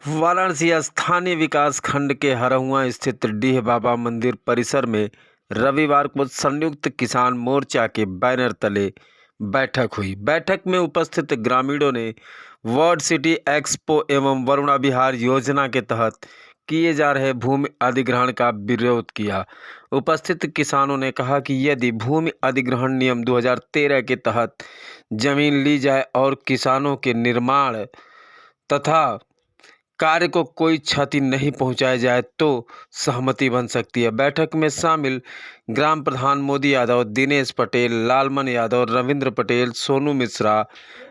वाराणसी स्थानीय विकास खंड के हरहुआ स्थित डीह बाबा मंदिर परिसर में रविवार को संयुक्त किसान मोर्चा के बैनर तले बैठक हुई। बैठक में उपस्थित ग्रामीणों ने वर्ल्ड सिटी एक्सपो एवं वरुणा विहार योजना के तहत किए जा रहे भूमि अधिग्रहण का विरोध किया। उपस्थित किसानों ने कहा कि यदि भूमि अधिग्रहण नियम 2013 के तहत जमीन ली जाए और किसानों के निर्माण तथा कार्य को कोई क्षति नहीं पहुंचाई जाए तो सहमति बन सकती है। बैठक में शामिल ग्राम प्रधान मोदी यादव, दिनेश पटेल, लालमन यादव, रविंद्र पटेल, सोनू मिश्रा,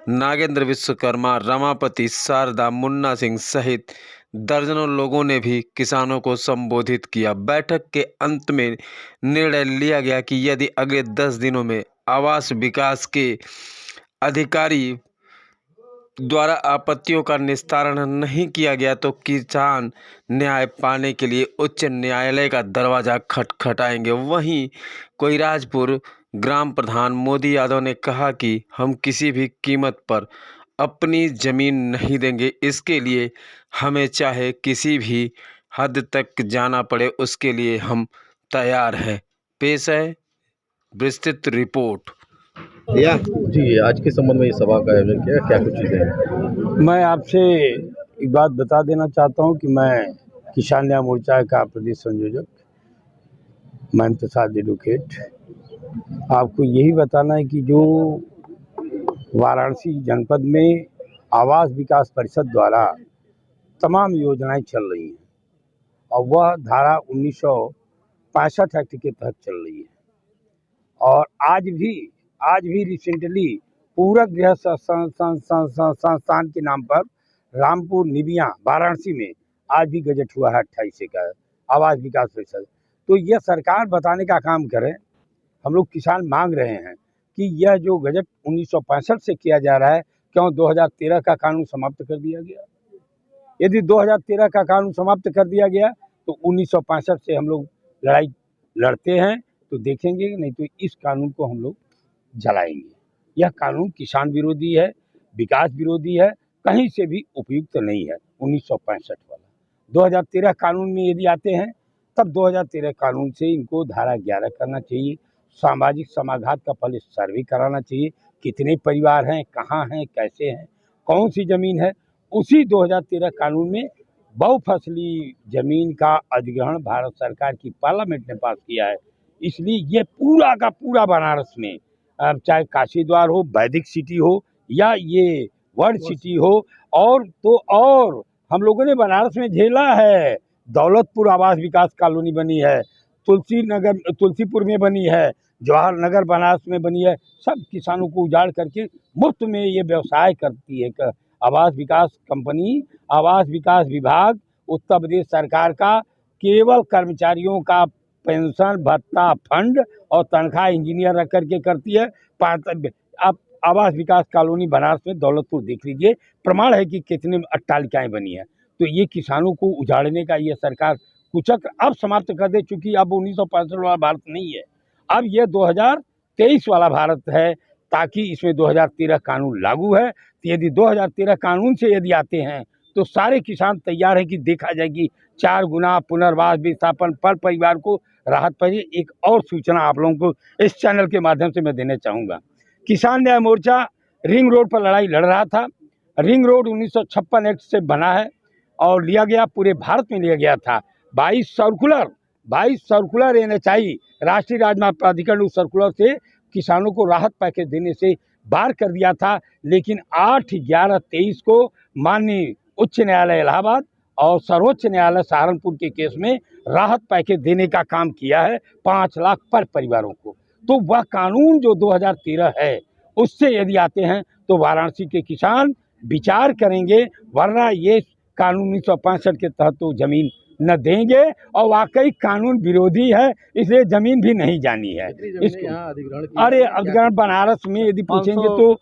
नागेंद्र विश्वकर्मा, रमापति, शारदा, मुन्ना सिंह सहित दर्जनों लोगों ने भी किसानों को संबोधित किया। बैठक के अंत में निर्णय लिया गया कि यदि अगले 10 दिनों में आवास विकास के अधिकारी द्वारा आपत्तियों का निस्तारण नहीं किया गया तो किसान न्याय पाने के लिए उच्च न्यायालय का दरवाजा खटखटाएंगे। वहीं कोइराजपुर ग्राम प्रधान मोदी यादव ने कहा कि हम किसी भी कीमत पर अपनी जमीन नहीं देंगे, इसके लिए हमें चाहे किसी भी हद तक जाना पड़े, उसके लिए हम तैयार हैं। पेश है विस्तृत रिपोर्ट। या जी, आज के संबंध में ये सभा का आयोजन किया, क्या कुछ चीज़ें हैं? मैं आपसे एक बात बता देना चाहता हूं कि मैं किसान न्याय मोर्चा का प्रदेश संयोजक महंत प्रसाद एडवोकेट। आपको यही बताना है कि जो वाराणसी जनपद में आवास विकास परिषद द्वारा तमाम योजनाएं चल रही हैं और वह धारा 1965 एक्ट के तहत चल रही है और आज भी रिसेंटली पूरक गृह संस्थान के नाम पर रामपुर निबिया वाराणसी में आज भी गजट हुआ है 28 का आवास विकास परिषद। तो यह सरकार बताने का काम करे। हम लोग किसान मांग रहे हैं कि यह जो गजट 1965 से किया जा रहा है, क्यों 2013 का कानून समाप्त कर दिया गया? यदि 2013 का कानून समाप्त कर दिया गया तो 1965 से हम लोग लड़ाई लड़ते हैं तो देखेंगे, नहीं तो इस कानून को हम लोग जलाएंगे। यह कानून किसान विरोधी है, विकास विरोधी है, कहीं से भी उपयुक्त नहीं है। 1965 वाला 2013 कानून में यदि आते हैं तब 2013 कानून से इनको धारा 11 करना चाहिए। सामाजिक समाघात का पहले सर्वे कराना चाहिए, कितने परिवार हैं, कहाँ हैं, कैसे हैं, कौन सी ज़मीन है। उसी 2013 कानून में बहुफसली ज़मीन का अधिग्रहण भारत सरकार की पार्लियामेंट ने पास किया है। इसलिए ये पूरा का पूरा बनारस में, चाहे काशी द्वार हो, वैदिक सिटी हो या ये वर्ल्ड सिटी हो, और हम लोगों ने बनारस में झेला है। दौलतपुर आवास विकास कॉलोनी बनी है, तुलसीपुर में बनी है, जवाहर नगर बनारस में बनी है। सब किसानों को उजाड़ करके मुफ्त में ये व्यवसाय करती है आवास विकास कंपनी। आवास विकास विभाग उत्तर प्रदेश सरकार का केवल कर्मचारियों का पेंशन भत्ता फंड और तनख्वाह इंजीनियर रख करके करती है। आप आवास विकास कॉलोनी बनारस में दौलतपुर देख लीजिए, प्रमाण है कि कितने अट्टालिकाएं बनी है। तो ये किसानों को उजाड़ने का ये सरकार कुचक्र अब समाप्त कर दे चुकी। अब 1965 वाला भारत नहीं है, अब ये 2023 वाला भारत है, ताकि इसमें 2013 कानून लागू है। तो यदि 2013 कानून से यदि आते हैं तो सारे किसान तैयार हैं कि देखा जाएगी 4 गुना पुनर्वास विस्थापन पर परिवार को राहत पाई। एक और सूचना आप लोगों को इस चैनल के माध्यम से मैं देना चाहूँगा। किसान न्याय मोर्चा रिंग रोड पर लड़ाई लड़ रहा था। रिंग रोड 1956 एक्ट से बना है और लिया गया, पूरे भारत में लिया गया था। 22 सर्कुलर NHI राष्ट्रीय राजमार्ग प्राधिकरण उस सर्कुलर से किसानों को राहत पैकेज देने से बाहर कर दिया था। लेकिन 8/11/23 को माननीय उच्च न्यायालय इलाहाबाद और सर्वोच्च न्यायालय सहारनपुर के केस में राहत पैकेज देने का काम किया है 5 लाख पर परिवारों को। तो वह कानून जो 2013 है उससे यदि आते हैं तो वाराणसी के किसान विचार करेंगे, वरना ये कानून 1965 के तहत तो जमीन न देंगे और वाकई कानून विरोधी है, इसलिए जमीन भी नहीं जानी है इसको। अरे अधिग्रहण बनारस में यदि पूछेंगे तो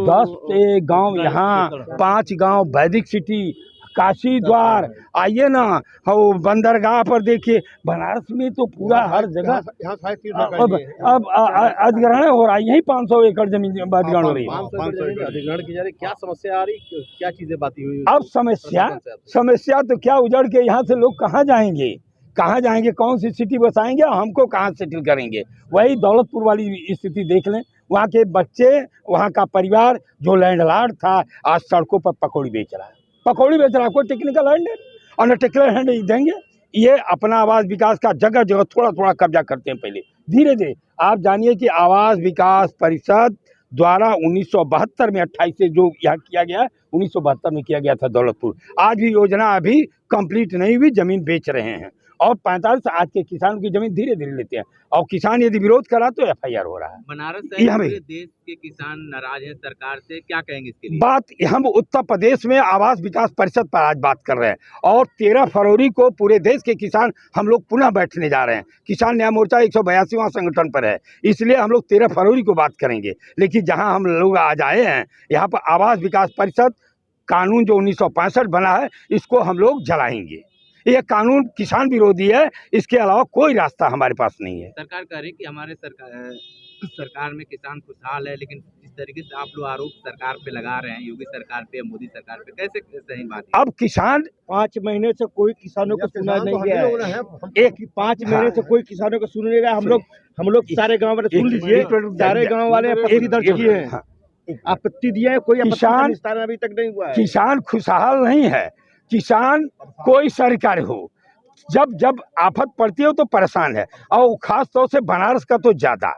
10 गांव, यहाँ 5 गांव वैदिक सिटी, काशी द्वार, आइए ना, वो बंदरगाह पर देखिए, बनारस में तो पूरा हर जगह अब अधिग्रहण हो रहा है। यही 500 एकड़ जमीन अधिग्रहण हो रही है। 500 एकड़ अधिग्रहण की जा रही, क्या समस्या आ रही, क्या चीजें बाती हुई? अब समस्या तो क्या, उजड़ के यहाँ से लोग कहाँ जाएंगे, कहाँ जाएंगे, कौन सी सिटी बसाएंगे, हमको कहाँ सेटल करेंगे? वही दौलतपुर वाली स्थिति देख लें, वहाँ के बच्चे, वहाँ का परिवार जो लैंडलॉर्ड था आज सड़कों पर पकौड़ी बेच रहा है, पकौड़ी बेच रहा है। कोई टेक्निकल हैंड और न टेक्निकल हैंड देंगे। ये अपना आवास विकास का जगह जगह थोड़ा थोड़ा कब्जा करते हैं, पहले धीरे धीरे। आप जानिए कि आवास विकास परिषद द्वारा 1972 में 28 से जो यहाँ किया गया, 1972 में किया गया था दौलतपुर, आज भी योजना अभी कंप्लीट नहीं हुई, जमीन बेच रहे हैं। और 45 आज के किसानों की जमीन धीरे धीरे लेते हैं, और किसान यदि विरोध करा तो FIR हो रहा है। बनारस सहित पूरे देश के किसान नाराज हैं सरकार से, क्या कहेंगे इसके लिए? बात हम उत्तर प्रदेश में आवास विकास परिषद पर आज बात कर रहे हैं, और 13 फरवरी को पूरे देश के किसान हम लोग पुनः बैठने जा रहे हैं। किसान न्याय मोर्चा 182वां संगठन पर है, इसलिए हम लोग 13 फरवरी को बात करेंगे। लेकिन जहां हम लोग आज आए हैं, यहाँ पर आवास विकास परिषद कानून जो 1965 बना है, इसको हम लोग जलाएंगे। ये कानून किसान विरोधी है, इसके अलावा कोई रास्ता हमारे पास नहीं है। सरकार कह रही कि हमारे सरकार में किसान खुशहाल है, लेकिन जिस तरीके से आप लोग आरोप सरकार पे लगा रहे हैं, योगी सरकार पे, मोदी सरकार पे, कैसे सही बात है? अब किसान 5 महीने से कोई किसानों को सुना नहीं गया है। एक 5 महीने से कोई किसानों को सुन नहीं गया। हम लोग सारे गाँव वाले सुन लीजिए, सारे गाँव वाले आपत्ति दर्ज किए हैं, आपत्ति दिए हैं, कोई किसान निस्तारण अभी तक नहीं हुआ है। किसान खुशहाल नहीं है। किसान कोई सरकार हो, जब जब आफत पड़ती है तो परेशान है, और खास तौर से बनारस का तो ज़्यादा,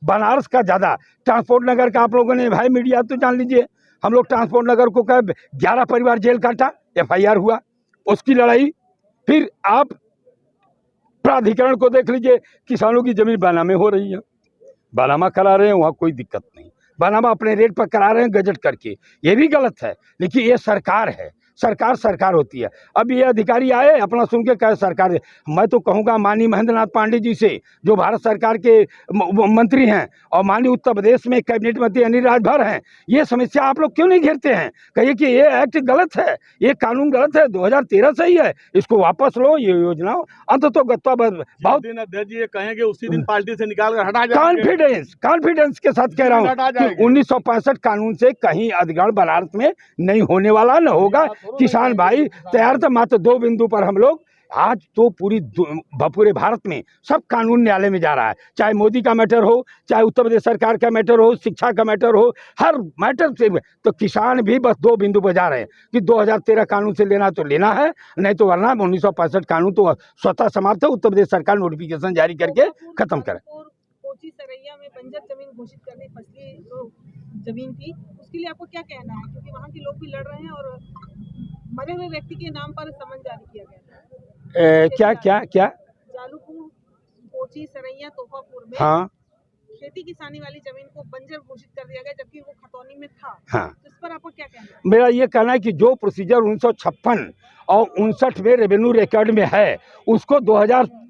बनारस का ज़्यादा। ट्रांसपोर्ट नगर का आप लोगों ने, भाई मीडिया तो जान लीजिए, हम लोग ट्रांसपोर्ट नगर को कह 11 परिवार जेल काटा, FIR हुआ, उसकी लड़ाई। फिर आप प्राधिकरण को देख लीजिए, किसानों की जमीन बनामे हो रही है, बनामा करा रहे हैं, वहाँ कोई दिक्कत नहीं, बनामा अपने रेट पर करा रहे हैं गजट करके, ये भी गलत है। लेकिन ये सरकार है, सरकार होती है। अब ये अधिकारी आए अपना सुन के कहे सरकार है। मैं तो कहूँगा माननीय महेंद्र नाथ पांडे जी से, जो भारत सरकार के मंत्री हैं, और माननीय उत्तर प्रदेश में कैबिनेट मंत्री अनिल राजभर हैं, ये समस्या आप लोग क्यों नहीं घेरते हैं? कहिए कि ये एक्ट गलत है, ये कानून गलत है, 2013 सही है, इसको वापस लो, ये योजना अंत तो गत्वा बहुत ये कहेंगे उसी दिन पार्टी से निकाल कर हटा जाएंगे। कॉन्फिडेंस के साथ कह रहा हूँ कि 1965 कानून से कहीं अधिग्रहण बनारस में नहीं होने वाला, न होगा। किसान भाई तैयार थे, मात्र 2 बिंदु पर हम लोग आज तो पूरे भारत में सब कानून न्यायालय में जा रहा है, चाहे मोदी का मैटर हो, चाहे उत्तर प्रदेश सरकार का मैटर हो, शिक्षा का मैटर हो, हर मैटर से। तो किसान भी बस 2 बिंदु पर जा रहे हैं कि 2013 कानून से लेना तो लेना है, नहीं तो वरना 1965 कानून तो स्वतः समाप्त है। उत्तर प्रदेश सरकार नोटिफिकेशन जारी करके खत्म करे। कोची सरैया में बंजर जमीन घोषित करने, फसली जो जमीन थी, उसके लिए आपको क्या कहना है? क्योंकि वहाँ के लोग भी लड़ रहे हैं और मरे हुए व्यक्ति के नाम पर समन जारी किया गया था। क्या जालूपुर, कोची सरैया, तोफापुर में हाँ, खेती किसानी वाली जमीन को बंजर घोषित कर दिया गया, जबकि वो खतौनी में था। हाँ। तो इस पर आपको क्या कहना है? मेरा ये कहना है कि जो प्रोसीजर 1956 और 59 में रेवेन्यू रिकॉर्ड में है, उसको 2006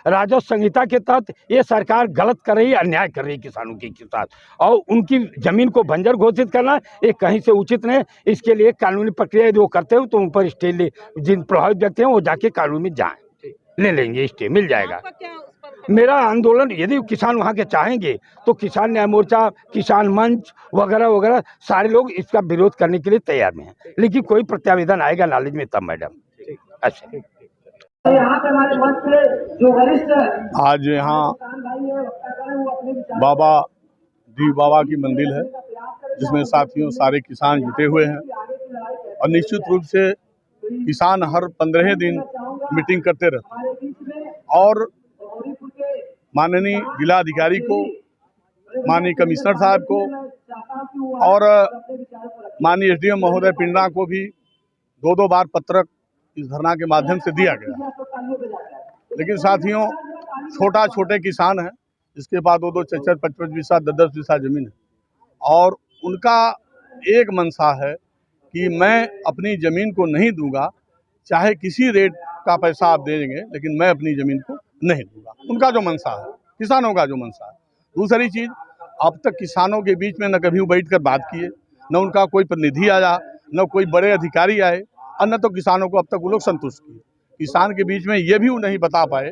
राजस्व संहिता के तहत ये सरकार गलत कर रही है, अन्याय कर रही है किसानों के साथ, और उनकी जमीन को बंजर घोषित करना ये कहीं से उचित नहीं। इसके लिए कानूनी प्रक्रिया जो करते हो तो उन पर स्टे ले, जिन प्रभावित व्यक्ति हैं वो जाके कानून में जाएं, ले लेंगे, स्टे मिल जाएगा। आपका क्या उस पर? मेरा आंदोलन, यदि किसान वहाँ के चाहेंगे तो किसान न्याय मोर्चा, किसान मंच वगैरह वगैरह सारे लोग इसका विरोध करने के लिए तैयार में हैं, लेकिन कोई प्रत्यावेदन आएगा नॉलेज में तब मैडम। अच्छा, आज यहाँ बाबा दी बाबा की मंदिर है, जिसमें साथियों सारे किसान जुटे हुए हैं, और निश्चित रूप से किसान हर 15 दिन मीटिंग करते रहते हैं, और माननीय जिलाधिकारी को, माननीय कमिश्नर साहब को और माननीय SDM महोदय पिंडा को भी 2-2 बार पत्रक इस धरना के माध्यम से दिया गया। लेकिन साथियों, छोटे किसान हैं, जिसके पास 2-2, 4-4, 5-5 बीसा, 10-10 बीसा जमीन है, और उनका एक मंशा है कि मैं अपनी ज़मीन को नहीं दूंगा, चाहे किसी रेट का पैसा आप दे देंगे, लेकिन मैं अपनी ज़मीन को नहीं दूंगा। उनका जो मंशा है, किसानों का जो मंशा है। दूसरी चीज़, अब तक किसानों के बीच में न कभी बैठ कर बात किए, न उनका कोई प्रतिनिधि आया, न कोई बड़े अधिकारी आए। और न तो किसानों को अब तक वो लोग संतुष्ट किए। किसान के बीच में ये भी वो नहीं बता पाए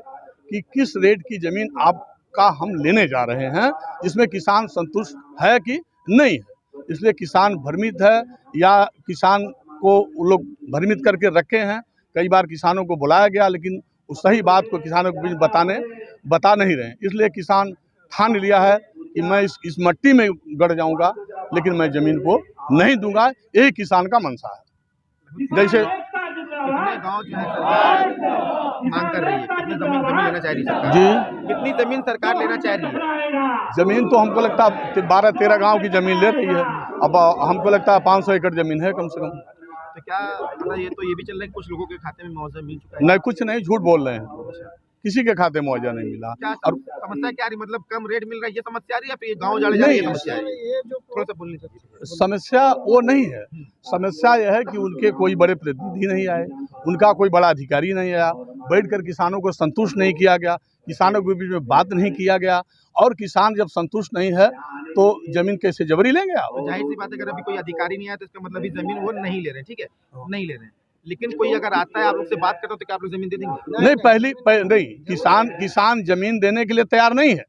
कि किस रेट की ज़मीन आपका हम लेने जा रहे हैं, जिसमें किसान संतुष्ट है कि नहीं है। इसलिए किसान भ्रमित है, या किसान को वो लोग भ्रमित करके रखे हैं। कई बार किसानों को बुलाया गया, लेकिन उस सही बात को किसानों के बीच बता नहीं रहे हैं। इसलिए किसान ठान लिया है कि मैं इस मट्टी में गड़ जाऊंगा, लेकिन मैं ज़मीन को नहीं दूंगा। यही किसान का मंशा है। जैसे कितने गांव जो है सरकार मांग कर रही है, कितनी जमीन लेना चाह रही है सरकार? जी, कितनी जमीन सरकार लेना चाह रही है? ज़मीन तो हमको लगता है 12-13 गांव की ज़मीन ले रही है। अब हमको लगता है 500 एकड़ ज़मीन है कम से कम। तो क्या मतलब ये भी चल रहा है कि कुछ लोगों के खाते में मुआवजा मिल चुका है? नहीं, कुछ नहीं, झूठ बोल रहे हैं। किसी के खाते मुआवजा नहीं मिला। क्या और समस्या क्या आ रही, मतलब कम रेट मिल रहा है ये समस्या आ रही है, या फिर ये गाँव जाने जा रही है समस्या है? थोड़ा सा बोलने चाहिए। समस्या वो नहीं है। समस्या यह है कि उनके कोई बड़े प्रतिनिधि नहीं आए, उनका कोई बड़ा अधिकारी नहीं आया, बैठकर किसानों को संतुष्ट नहीं किया गया, किसानों के बीच में बात नहीं किया गया। और किसान जब संतुष्ट नहीं है तो जमीन कैसे जबरी लेंगे आप? तो जाहिर सी बात है, अगर अभी कोई अधिकारी नहीं आया तो इसका मतलब जमीन वो नहीं ले रहे हैं, ठीक है, नहीं ले रहे हैं। लेकिन कोई अगर आता है, आप लोग से बात करता हो, तो क्या आप लोग जमीन दे देंगे? नहीं, नहीं, किसान जमीन देने के लिए तैयार नहीं है।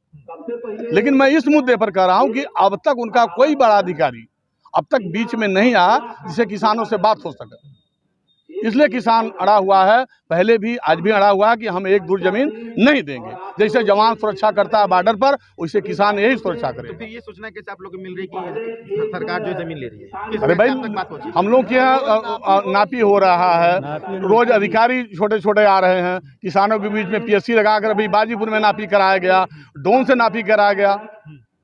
लेकिन मैं इस मुद्दे पर कह रहा हूं कि अब तक उनका कोई बड़ा अधिकारी अब तक बीच में नहीं आया जिससे किसानों से बात हो सके। इसलिए किसान अड़ा हुआ है, पहले भी आज भी अड़ा हुआ है कि हम एक दूर जमीन नहीं देंगे। जैसे जवान सुरक्षा करता है बॉर्डर पर, वैसे किसान यही सुरक्षा तो करेगा। फिर ये सोचना कैसे आप लोग को मिल रही है कि सरकार जो जमीन ले रही है? किस अरे तरह से भाई, अब तक बात पहुंची? हम लोग के यहाँ नापी हो रहा है, रोज अधिकारी छोटे छोटे आ रहे हैं। किसानों के बीच में पीएससी लगाकर अभी बाजीपुर में नापी कराया गया, डोन से नापी कराया गया।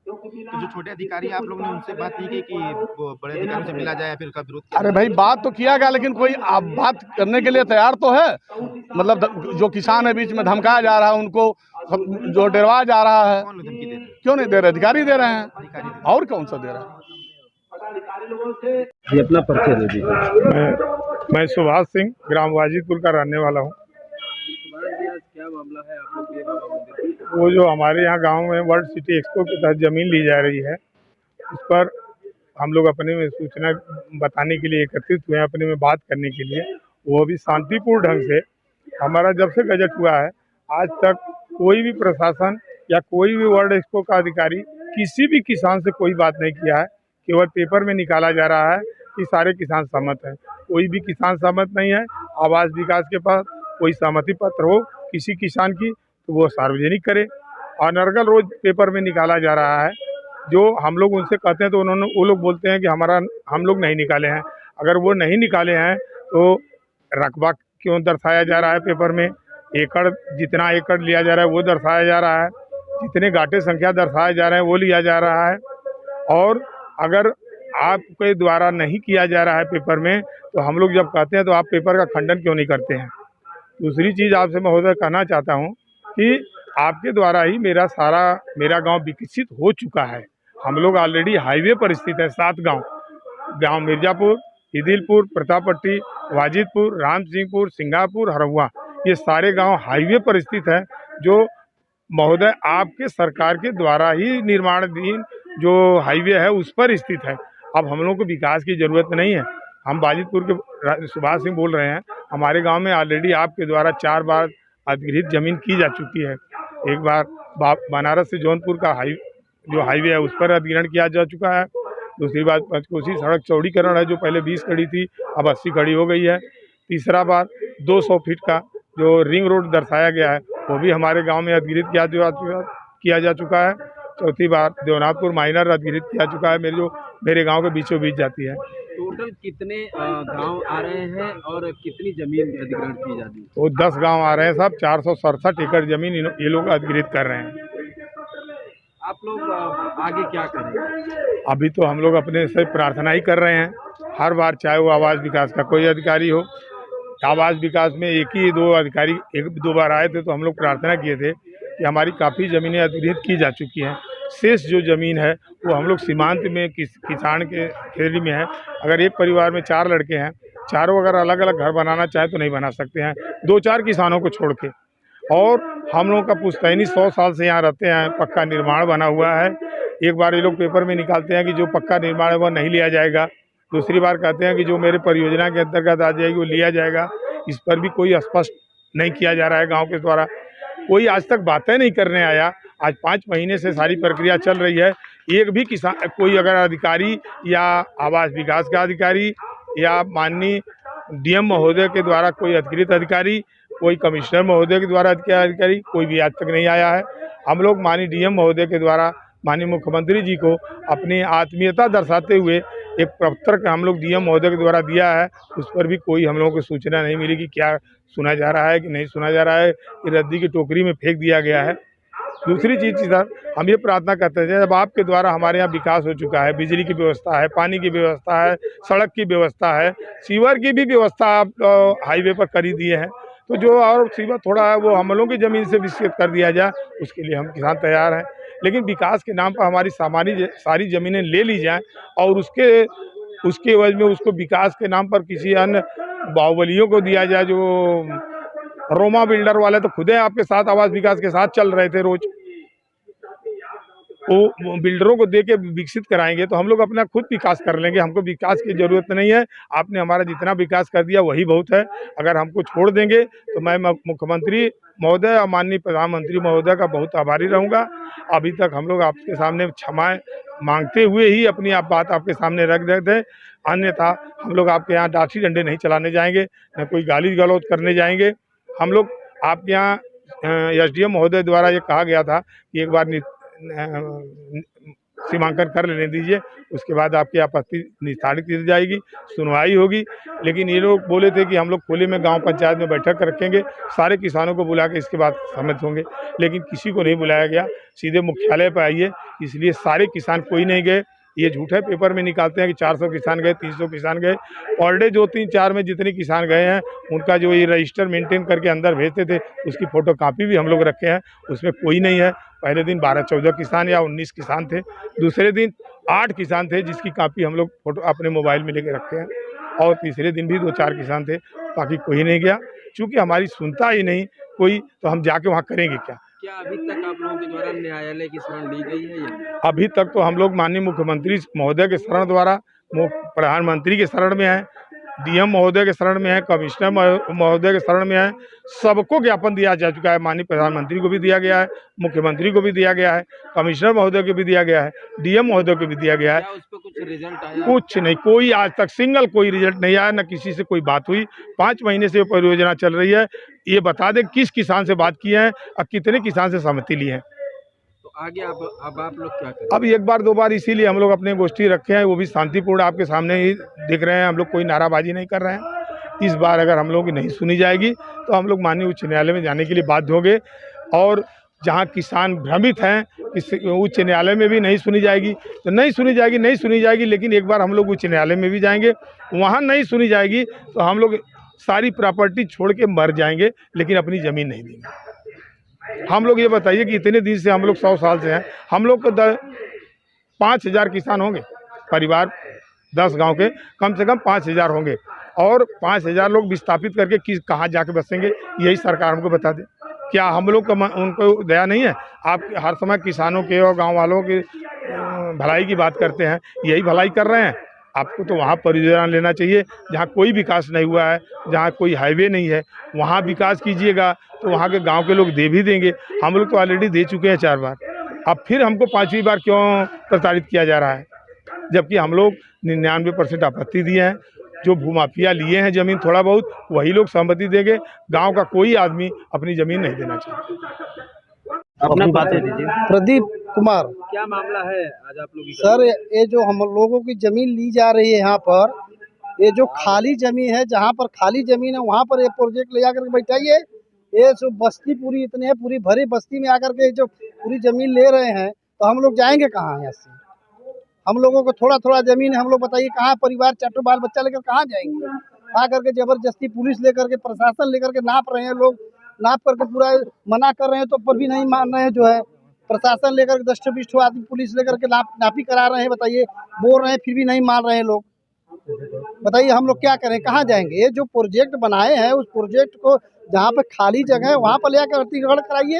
तो जो छोटे अधिकारी आप लोग ने उनसे बात नहीं की कि वो बड़े अधिकारियों से मिला जाए, फिर उसका विरोध किया? अरे भाई, बात तो किया गया, लेकिन कोई आप बात करने के लिए तैयार तो है? मतलब जो किसान है बीच में धमकाया जा रहा है, उनको जो डरवाया जा रहा है। कौन लोग धमकी दे रहे हैं? क्यों नहीं दे रहे? अधिकारी दे रहे हैं। अधिकारी दे रहे और कौन सा दे रहे हैं? ये अपना परिचय दे दीजिए। मैं सुभाष सिंह ग्राम वाजिदपुर का रहने वाला हूँ। क्या मामला है आप लोग के? वो जो हमारे यहाँ गांव में वर्ल्ड सिटी एक्सपो के तहत ज़मीन ली जा रही है, उस पर हम लोग अपने में सूचना बताने के लिए एकत्रित हुए हैं, अपने में बात करने के लिए। वो भी शांतिपूर्ण ढंग से। हमारा जब से गजट हुआ है आज तक कोई भी प्रशासन या कोई भी वर्ल्ड एक्सपो का अधिकारी किसी भी किसान से कोई बात नहीं किया है। केवल पेपर में निकाला जा रहा है कि सारे किसान सहमत हैं। कोई भी किसान सहमत नहीं है। आवास विकास के पास कोई सहमति पत्र हो किसी किसान की तो वो सार्वजनिक करे। अनर्गल रोज पेपर में निकाला जा रहा है। जो हम लोग उनसे कहते हैं तो वो लोग बोलते हैं कि हम लोग नहीं निकाले हैं। अगर वो नहीं निकाले हैं तो रकबा क्यों दर्शाया जा रहा है पेपर में? एकड़, जितना एकड़ लिया जा रहा है वो दर्शाया जा रहा है, जितने घाटे संख्या दर्शाए जा रहे हैं वो लिया जा रहा है। और अगर आपके द्वारा नहीं किया जा रहा है पेपर में, तो हम लोग जब कहते हैं तो आप पेपर का खंडन क्यों नहीं करते हैं? दूसरी चीज़ आपसे महोदय कहना चाहता हूँ कि आपके द्वारा ही मेरा गांव विकसित हो चुका है। हम लोग ऑलरेडी हाईवे पर स्थित है। 7 गांव मिर्जापुर, इदिलपुर, प्रतापट्टी, वाजिदपुर, राम सिंहपुर, सिंगापुर, हरहुआ, ये सारे गांव हाईवे पर स्थित है, जो महोदय आपके सरकार के द्वारा ही निर्माणाधीन जो हाईवे है उस पर स्थित है। अब हम लोग को विकास की ज़रूरत नहीं है। हम वाजिदपुर के सुभाष सिंह बोल रहे हैं। हमारे गांव में ऑलरेडी आपके द्वारा 4 बार अधिग्रहित जमीन की जा चुकी है। एक बार बनारस से जौनपुर का जो हाईवे है उस पर अधिग्रहण किया जा चुका है। दूसरी बात पंचकोसी सड़क चौड़ीकरण है, जो पहले 20 कड़ी थी अब 80 कड़ी हो गई है। तीसरा बार 200 फीट का जो रिंग रोड दर्शाया गया है वो भी हमारे गांव में अधिग्रहित किया जा चुका है। चौथी बार देवनाथपुर माइनर अधिग्रहित किया चुका है, मेरे गांव के बीचों बीच जाती है। टोटल कितने गांव आ रहे हैं और कितनी जमीन अधिग्रहण की जाती है? तो 10 गांव आ रहे हैं साहब। 467 एकड़ जमीन ये लोग अधिग्रहित कर रहे हैं। आप लोग आगे क्या करेंगे? अभी तो हम लोग अपने से प्रार्थना ही कर रहे हैं हर बार, चाहे वो आवास विकास का कोई अधिकारी हो। आवास विकास में एक दो अधिकारी 1-2 बार आए थे तो हम लोग प्रार्थना किए थे कि हमारी काफ़ी ज़मीनें अधिग्रहित की जा चुकी हैं। शेष जो ज़मीन है वो हम लोग सीमांत में किसान के खेड़ी में है। अगर एक परिवार में 4 लड़के हैं, चारों अगर अलग अलग घर बनाना चाहे तो नहीं बना सकते हैं, 2-4 किसानों को छोड़ के। और हम लोगों का पुश्तैनी 100 साल से यहाँ रहते हैं, पक्का निर्माण बना हुआ है। एक बार ये लोग पेपर में निकालते हैं कि जो पक्का निर्माण है वह नहीं लिया जाएगा, दूसरी बार कहते हैं कि जो मेरे परियोजना के अंतर्गत आ जाएगी वो लिया जाएगा। इस पर भी कोई स्पष्ट नहीं किया जा रहा है गांव के द्वारा। कोई आज तक बातें नहीं करने आया। आज 5 महीने से सारी प्रक्रिया चल रही है। एक भी किसान कोई अगर अधिकारी या आवास विकास का अधिकारी या माननीय डीएम महोदय के द्वारा कोई अधिकृत अधिकारी, कोई कमिश्नर महोदय के द्वारा अधिकारी कोई भी आज तक नहीं आया है। हम लोग माननीय डीएम महोदय के द्वारा माननीय मुख्यमंत्री जी को अपनी आत्मीयता दर्शाते हुए एक पत्र हम लोग डीएम महोदय के द्वारा दिया है। उस पर भी कोई हम लोगों को सूचना नहीं मिली कि क्या सुना जा रहा है कि नहीं सुना जा रहा है, कि रद्दी की टोकरी में फेंक दिया गया है। दूसरी चीज़ सर, हम ये प्रार्थना करते हैं जब आपके द्वारा हमारे यहाँ विकास हो चुका है, बिजली की व्यवस्था है, पानी की व्यवस्था है, सड़क की व्यवस्था है, सीवर की भी व्यवस्था आप हाईवे पर कर ही दिए हैं, तो जो और सीवर थोड़ा है वो हम लोगों की ज़मीन से विकसित कर दिया जाए, उसके लिए हम किसान तैयार हैं। लेकिन विकास के नाम पर हमारी सारी ज़मीनें ले ली जाएँ और उसके एवज में उसको विकास के नाम पर किसी अन्य बाहुबलियों को दिया जाए। जो रोमा बिल्डर वाले तो खुद आपके साथ आवास विकास के साथ चल रहे थे, रोज वो बिल्डरों को दे के विकसित कराएंगे तो हम लोग अपना खुद विकास कर लेंगे। हमको विकास की ज़रूरत नहीं है। आपने हमारा जितना विकास कर दिया वही बहुत है। अगर हमको छोड़ देंगे तो मैं मुख्यमंत्री महोदय और माननीय प्रधानमंत्री महोदय का बहुत आभारी रहूँगा। अभी तक हम लोग आपके सामने क्षमाएं मांगते हुए ही अपनी बात आपके सामने रख देते हैं। अन्यथा हम लोग आपके यहाँ लाठी डंडे नहीं चलाने जाएंगे, न कोई गाली गलौज करने जाएंगे। हम लोग आपके यहाँ एसडीएम महोदय द्वारा ये कहा गया था कि एक बार सीमांकन कर लेने दीजिए, उसके बाद आपकी आपत्ति निस्तारित की जाएगी, सुनवाई होगी। लेकिन ये लोग बोले थे कि हम लोग खुले में गांव पंचायत में बैठक रखेंगे, सारे किसानों को बुला के इसके बाद सहमत होंगे, लेकिन किसी को नहीं बुलाया गया। सीधे मुख्यालय पर आइए, इसलिए सारे किसान कोई नहीं गए। ये झूठे पेपर में निकालते हैं कि 400 किसान गए, 300 किसान गए। पर डे जो 3-4 में जितने किसान गए हैं उनका जो ये रजिस्टर मेंटेन करके अंदर भेजते थे उसकी फ़ोटो कापी भी हम लोग रखे हैं, उसमें कोई नहीं है। पहले दिन 12-14 किसान या 19 किसान थे, दूसरे दिन 8 किसान थे जिसकी कापी हम लोग फ़ोटो अपने मोबाइल में लेके रखे हैं, और तीसरे दिन भी 2-4 किसान थे, बाकी कोई नहीं गया। चूँकि हमारी सुनता ही नहीं कोई, तो हम जाके वहाँ करेंगे क्या? क्या अभी तक आप लोगों के द्वारा न्यायालय की शरण ली गई है या? अभी तक तो हम लोग माननीय मुख्यमंत्री महोदय के शरण द्वारा, प्रधानमंत्री के शरण में है, डीएम महोदय के शरण में है, कमिश्नर महोदय के शरण में है। सबको ज्ञापन दिया जा चुका है। माननीय प्रधानमंत्री को भी दिया गया है, मुख्यमंत्री को भी दिया गया है, कमिश्नर महोदय को भी दिया गया है, डीएम महोदय को भी दिया गया है। क्या उस पर कुछ रिजल्ट आया? कुछ नहीं, कोई आज तक सिंगल कोई रिजल्ट नहीं आया, न किसी से कोई बात हुई। 5 महीने से परियोजना चल रही है। ये बता दें किस किसान से बात की है और कितने किसान से सहमति ली है। तो आगे अब आप लोग क्या करें? अब एक बार 2 बार इसीलिए हम लोग अपने गोष्ठी रखे हैं, वो भी शांतिपूर्ण आपके सामने ही दिख रहे हैं। हम लोग कोई नाराबाजी नहीं कर रहे हैं। इस बार अगर हम लोगों की नहीं सुनी जाएगी तो हम लोग माननीय उच्च न्यायालय में जाने के लिए बाध्य होंगे, और जहां किसान भ्रमित हैं कि उच्च न्यायालय में भी नहीं सुनी जाएगी तो नहीं सुनी जाएगी। लेकिन एक बार हम लोग उच्च न्यायालय में भी जाएंगे, वहाँ नहीं सुनी जाएगी तो हम लोग सारी प्रॉपर्टी छोड़ के मर जाएंगे, लेकिन अपनी ज़मीन नहीं देंगे। हम लोग ये बताइए कि इतने दिन से हम लोग 100 साल से हैं, हम लोग को 5,000 किसान होंगे, परिवार 10 गांव के कम से कम 5,000 होंगे, और 5,000 लोग विस्थापित करके कहाँ जाके बसेंगे, यही सरकार हमको बता दे। क्या हम लोग का उनको दया नहीं है? आप हर समय किसानों के और गांव वालों के भलाई की बात करते हैं, यही भलाई कर रहे हैं। आपको तो वहाँ परियोजना लेना चाहिए जहाँ कोई विकास नहीं हुआ है, जहाँ कोई हाईवे नहीं है, वहाँ विकास कीजिएगा तो वहाँ के गांव के लोग दे भी देंगे। हम लोग तो ऑलरेडी दे चुके हैं 4 बार, अब फिर हमको 5वीं बार क्यों प्रताड़ित किया जा रहा है? जबकि हम लोग 99% आपत्ति दिए हैं। जो भूमाफिया लिए हैं ज़मीन थोड़ा बहुत, वही लोग सहमति देंगे। गांव का कोई आदमी अपनी ज़मीन नहीं देना चाहिए। अपना बात दीजिए। प्रदीप कुमार। क्या मामला है आज आप लोग? सर, ये जो हम लोगों की ज़मीन ली जा रही है यहाँ पर, ये जो खाली ज़मीन है, जहाँ पर खाली ज़मीन है वहाँ पर ये प्रोजेक्ट ले जाकर के बैठाइए। ये जो बस्ती पूरी इतनी है, पूरी भरी बस्ती में आकर के जो पूरी ज़मीन ले रहे हैं, तो हम लोग जाएंगे कहाँ यहाँ से? हम लोगों को थोड़ा थोड़ा ज़मीन है, हम लोग बताइए कहाँ परिवार 4 बाल बच्चा लेकर कहाँ जाएंगे? आकर के ज़बरदस्ती पुलिस लेकर के, प्रशासन लेकर के नाप रहे हैं, लोग नाप करके पूरा मना कर रहे हैं तो पर भी नहीं मान रहे हैं। जो है प्रशासन लेकर के 10-20 आदमी पुलिस लेकर के नापी करा रहे हैं, बताइए, बोल रहे हैं फिर भी नहीं मान रहे हैं लोग। बताइए हम लोग क्या करें, कहाँ जाएंगे? ये जो प्रोजेक्ट बनाए हैं उस प्रोजेक्ट को जहाँ पे खाली जगह है वहाँ पर ले आकर अतिक्रमण कराइए।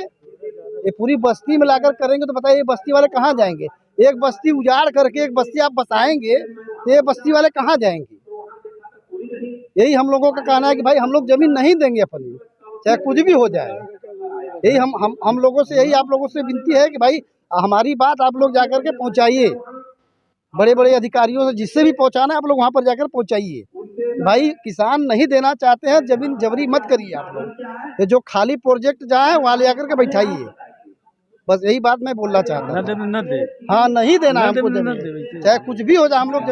ये पूरी बस्ती में लाकर करेंगे तो बताइए बस्ती वाले कहाँ जाएंगे? एक बस्ती उजाड़ करके एक बस्ती आप बसाएंगे तो ये बस्ती वाले कहाँ जाएंगे? यही हम लोगों का कहना है कि भाई हम लोग जमीन नहीं देंगे अपनी, चाहे कुछ भी हो जाए। यही हम लोगों से, यही आप लोगों से विनती है कि भाई हमारी बात आप लोग जाकर के पहुंचाइए, बड़े बड़े अधिकारियों से जिससे भी पहुंचाना है आप लोग वहां पर जाकर पहुंचाइए। भाई किसान नहीं देना चाहते हैं, जमीन जबरी मत करिए आप लोग। ये जो खाली प्रोजेक्ट जहाँ है वहाँ ले जाकर के बैठाइए, बस यही बात मैं बोलना चाहता हूँ। हाँ, नहीं देना हमको जमीन, चाहे कुछ भी हो जाए हम लोग